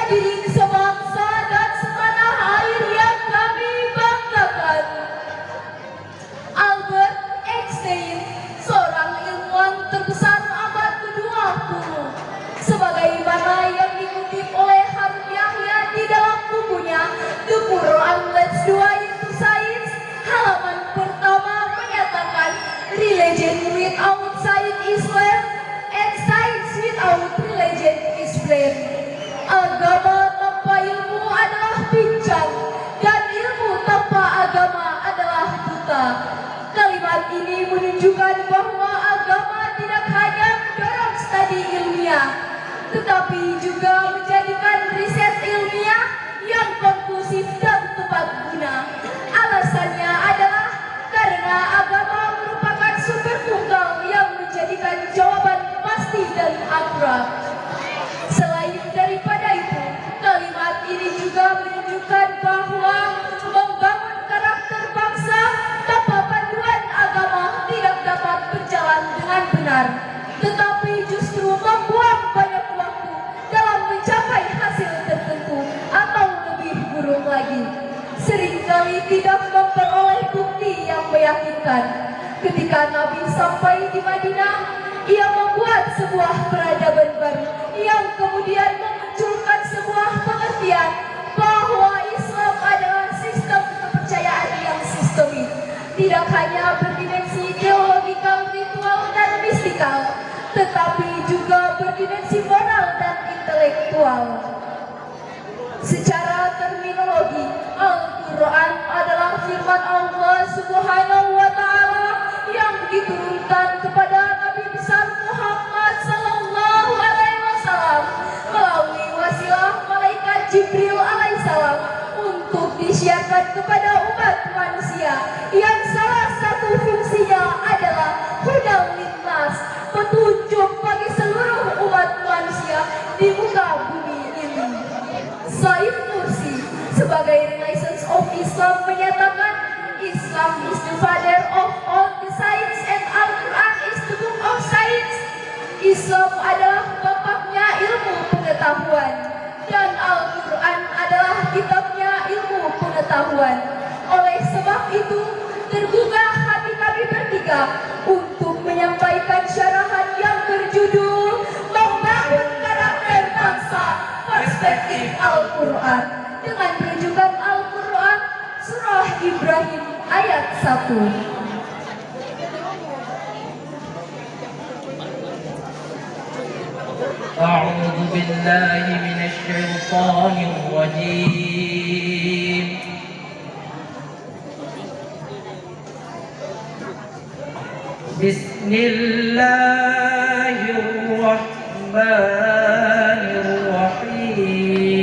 Hadirin sebangsa dan setanah air yang kami banggakan, Albert Einstein, seorang ilmuwan terbesar abad ke-20, sebagaimana yang dikutip oleh Harun Yahya di dalam bukunya The Quran Let's Do Into Science, halaman pertama menyatakan, religion without science is lame and science without religion is blind. Agama tanpa ilmu adalah pincang dan ilmu tanpa agama adalah buta. Kalimat ini menunjukkan bahwa agama tidak hanya mendorong studi ilmiah, tetapi juga menjadikan riset ilmiah yang konklusif dan tepat guna. Alasannya adalah karena agama merupakan sumber tunggal yang menjadikan jawaban pasti dan akurat. Selain daripada itu, kalimat ini juga menunjukkan bahwa membangun karakter bangsa tanpa panduan agama tidak dapat berjalan dengan benar, tetapi justru membuang banyak waktu dalam mencapai hasil tertentu atau lebih buruk lagi, seringkali tidak memperoleh bukti yang meyakinkan. Ketika Nabi sampai di Madinah, ia membuat sebuah peradaban baru yang kemudian memunculkan sebuah pengertian bahwa Islam adalah sistem kepercayaan yang sistemik, tidak hanya berdimensi teologikal, ritual, dan mistikal, tetapi juga berdimensi moral dan intelektual. Secara terminologi, Al-Quran adalah firman Allah Subhanahu wa Ta'ala yang diturunkan kepada Nabi besar Muhammad Sallallahu Alaihi Wasallam melalui wasilah malaikat Jibril Alaihissalam untuk disiarkan kepada umat manusia yang salah satu fungsinya adalah hudal linnas, petunjuk bagi seluruh umat manusia di muka bumi ini. Said Nursi sebagai Renaissance of Islam menyatakan, Islam is the father of all the science and Al-Quran is the book of science. Islam adalah bapaknya ilmu pengetahuan dan Al-Quran adalah kitabnya ilmu pengetahuan. Oleh sebab itu, tergugah hati kami bertiga untuk menyampaikan syarahan yang berjudul Membangun Karakter Bangsa Perspektif Al-Quran dengan rujukan Al-Quran Surah Ibrahim ayat 1. أعوذ بالله من الشيطان الرجيم بسم الله الرحمن الرحيم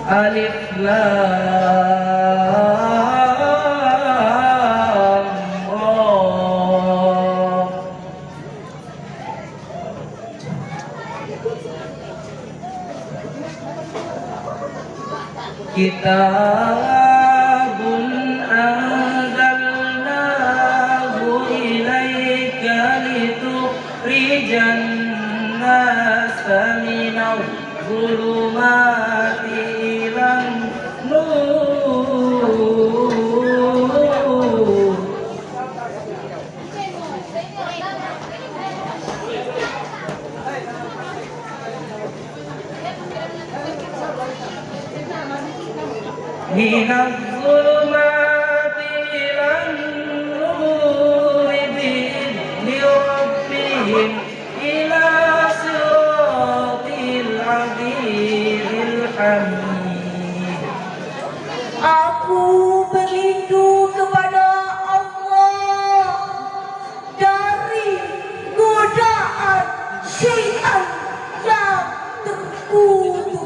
ألف لام را كتاب أنزلناه إليك لتخرج الناس من الظلمات إلى النور من الظلمات إلى النور بإذن ربهم إلى صراط العزيز الحميد. Aku berlindung kepada Allah dari godaan syaitan yang terkutuk.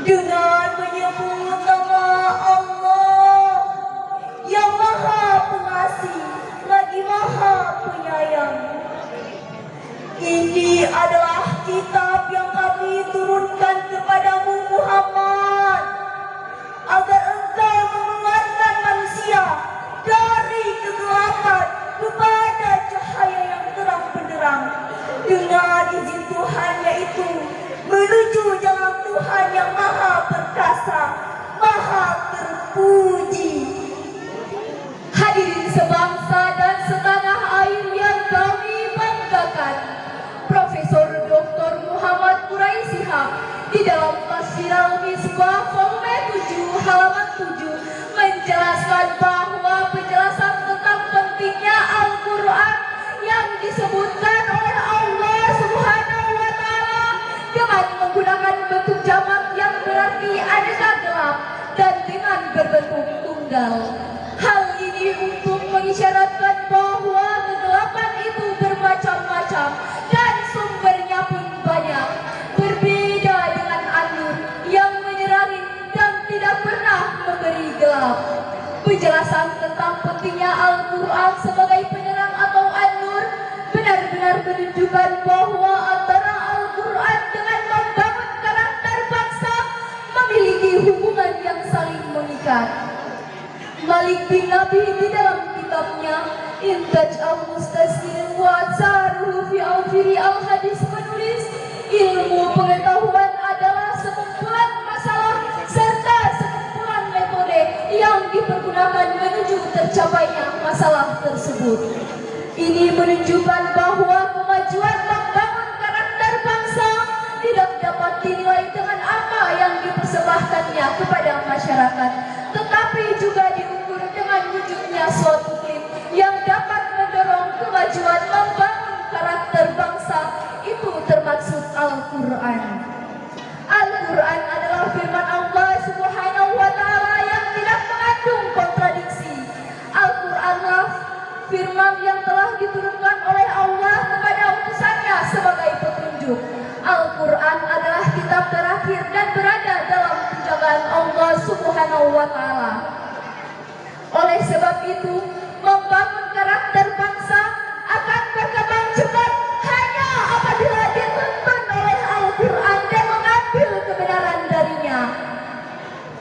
Dengan menyebut nama Allah yang Maha Pengasih lagi Maha Penyayang. Ini adalah kitab yang kami turunkan kepadamu Muhammad, agar engkau menguatkan manusia sebangsa dan setanah air yang kami banggakan, Profesor Dr. Muhammad Quraisy Shihab di dalam Tafsir Al-Misbah volume 7 halaman 7 menjelaskan bahwa penjelasan tentang pentingnya Al-Quran yang disebutkan oleh Allah Subhanahu wa Ta'ala dengan menggunakan bentuk jamak yang berarti adanya gelap dan dengan berbentuk tunggal. Hal ini untuk mengisyaratkan bahwa kegelapan itu bermacam-macam dan sumbernya pun banyak. Berbeda dengan An-Nur yang menyerari dan tidak pernah memberi gelap. Penjelasan tentang pentingnya Al-Quran sebagai penerang atau An-Nur benar-benar menunjukkan bahwa antara Al-Quran dengan membangun karakter bangsa memiliki hubungan yang saling mengikat. Malik bin Nabi di dalam kitabnya Intaj al-Mustasir wa Atsaruhu fi Awfiri al-Hadis menulis, ilmu pengetahuan adalah sekumpulan masalah serta sekumpulan metode yang dipergunakan menuju tercapainya masalah tersebut. Ini menunjukkan bahwa kemajuan membangun karakter bangsa tidak dapat dinilai dengan apa yang dipersembahkannya kepada masyarakat, tetapi juga diukur dengan wujudnya suatu klip yang dapat mendorong kemajuan membangun karakter bangsa. Itu termaksud Al-Quran. Al-Quran adalah firman Allah Subhanahu wa Ta'ala yang tidak mengandung kontradiksi. Al-Quranlah firman yang telah diturunkan oleh Allah kepada utusannya sebagai petunjuk. Al-Quran adalah kitab terakhir dan berada dalam penjagaan Allah Subhanahu wa Ta'ala. Oleh sebab itu, membangun karakter bangsa akan berkembang cepat hanya apabila dituntun oleh Al-Quran dan mengambil kebenaran darinya.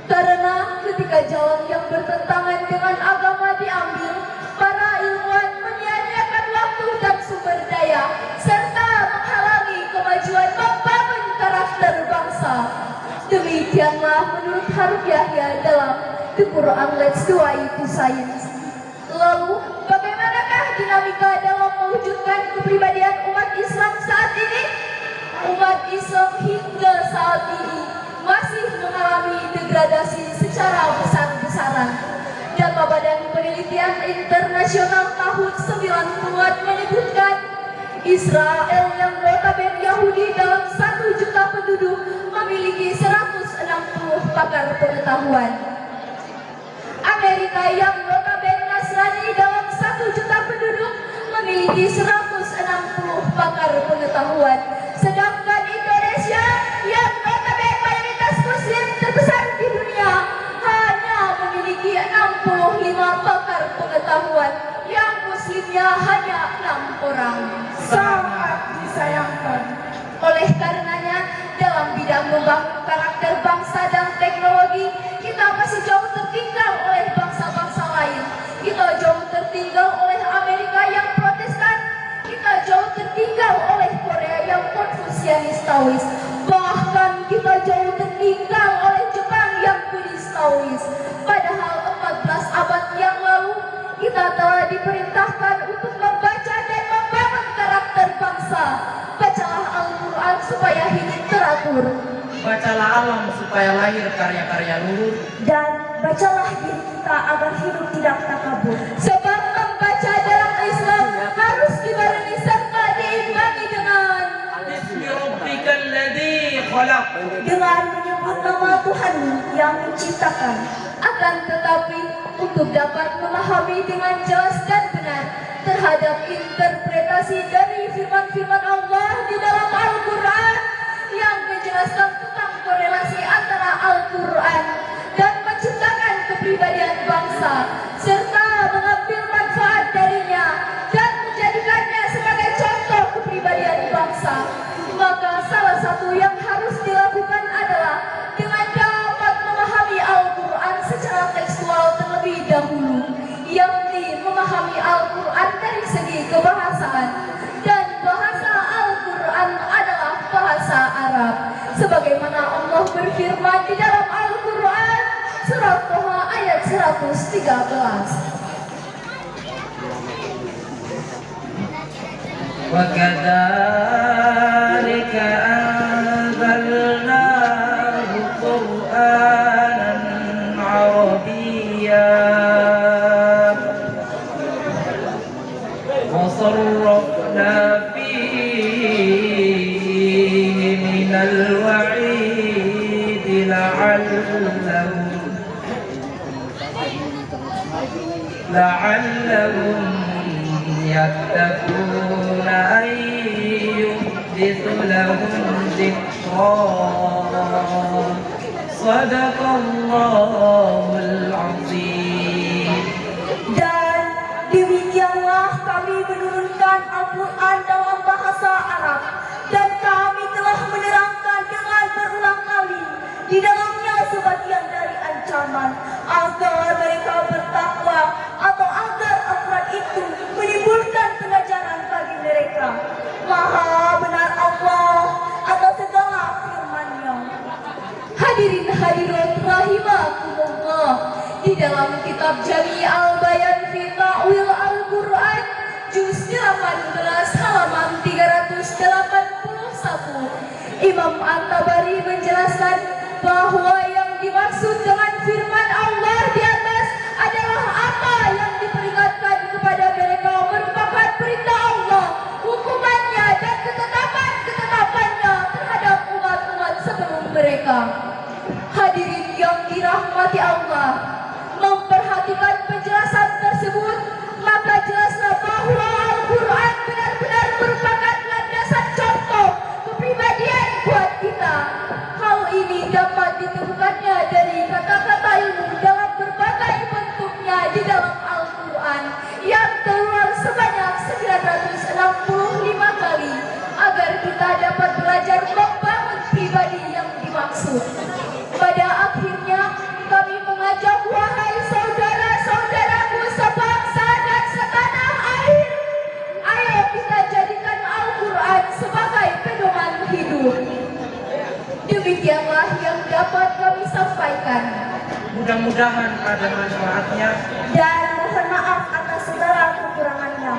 Karena ketika jalan yang bertentangan dengan agama diambil, para ilmuwan menyia-nyiakan waktu dan sumber daya serta menghalangi kemajuan membangun karakter bangsa. Demikianlah menurut Harun Yahya dalam The Quran Let's Do It Science. Lalu, bagaimanakah dinamika dalam mewujudkan kepribadian umat Islam saat ini? Umat Islam hingga saat ini masih mengalami degradasi secara besar-besaran. Data Badan Penelitian Internasional tahun 90-an menyebutkan Israel yang notabene Yahudi dalam 1 juta penduduk memiliki 160 pakar pengetahuan. Amerika yang notabene Nasrani dalam 1 juta penduduk memiliki 160 pakar pengetahuan. Sedangkan Indonesia yang notabene mayoritas Muslim terbesar di dunia hanya memiliki 65 pakar pengetahuan, yang Muslimnya hanya 6 orang. Sangat disayangkan. Oleh karenanya, dalam bidang membangun karakter bangsa dan teknologi, kita masih jauh tertinggal oleh bangsa-bangsa lain. Kita jauh tertinggal oleh Amerika yang Protestan. Kita jauh tertinggal oleh Korea yang Konfusianis Taois. Bahkan kita jauh tertinggal oleh Jepang yang Buddhis Taois. Padahal 14 abad yang lalu, kita telah diperintahkan untuk membaca dan membangun karakter bangsa. Bacalah Al-Quran supaya hidup teratur. Bacalah alam supaya lahir karya-karya luhur. Dan bacalah diri kita agar hidup tidak takabur. Sebab membaca dalam Islam harus dibarengi serta diimbangi dengan Bismi rabbikal ladzi khalaq. dengan menyebut nama Tuhan yang menciptakan. Akan tetapi, untuk dapat memahami dengan jelas dan benar terhadap interpretasi dari firman-firman Allah di dalam Al-Quran yang menjelaskan tentang korelasi antara Al-Quran dan menciptakan kepribadian bangsa, serta mengambil manfaat darinya dan menjadikannya sebagai contoh kepribadian bangsa, maka salah satu yang harus dilakukan adalah dengan dapat memahami Al-Quran secara tekstual terlebih dahulu, yakni memahami Al-Quran dari segi kebahasaan. Dan bahasa Al-Quran adalah bahasa Arab, sebagaimana Allah berfirman di dalam Al-Quran surat Toha ayat 113. وكذلك أنزلناه قرآنا عربيا وصرفنا فيه من الوعيد لعلهم يتقون أن يحدث لهم ذكرا صدق الله العظيم. Dan demikianlah kami menurunkan Al-Quran dalam bahasa Arab, dan kami telah menerangkan dengan berulang kali di dalamnya sebagian dari ancaman agar mereka bertakwa atau agar Al-Quran itu menimbulkan pengajaran bagi mereka. Maha benar Allah atas segala firman-Nya. Hadirin hadirat rahimakumullah, di dalam kitab Jami Al-Bayan fi Ta'wil Al-Quran juz 18 halaman 381, Imam At-Tabari menjelaskan bahwa yang dimaksud dengan firman Allah di atas adalah apa yang diperingatkan kepada mereka merupakan perintah Allah, hukumannya dan ketetapan-ketetapannya terhadap umat-umat sebelum mereka. Hadirin yang dirahmati Allah, memperhatikan penjelasan tersebut, maka jelaslah bahwa Al-Quran benar-benar merupakan landasan contoh kepribadian buat kita. Hal ini dapat ditemukannya dari kata-kata ilmu dalam berbagai bentuknya di dalam Al-Quran yang terulang sebanyak 965 kali, agar kita dapat belajar membangun pribadi yang dimaksud. Pada akhirnya kami mengajak, wahai saudara-saudaraku sebangsa dan setanah air, ayo kita jadikan Al-Quran sebagai pedoman hidup. Demikianlah yang dapat kami sampaikan. Mudah-mudahan ada manfaatnya. Dan mohon maaf atas segala kekurangannya.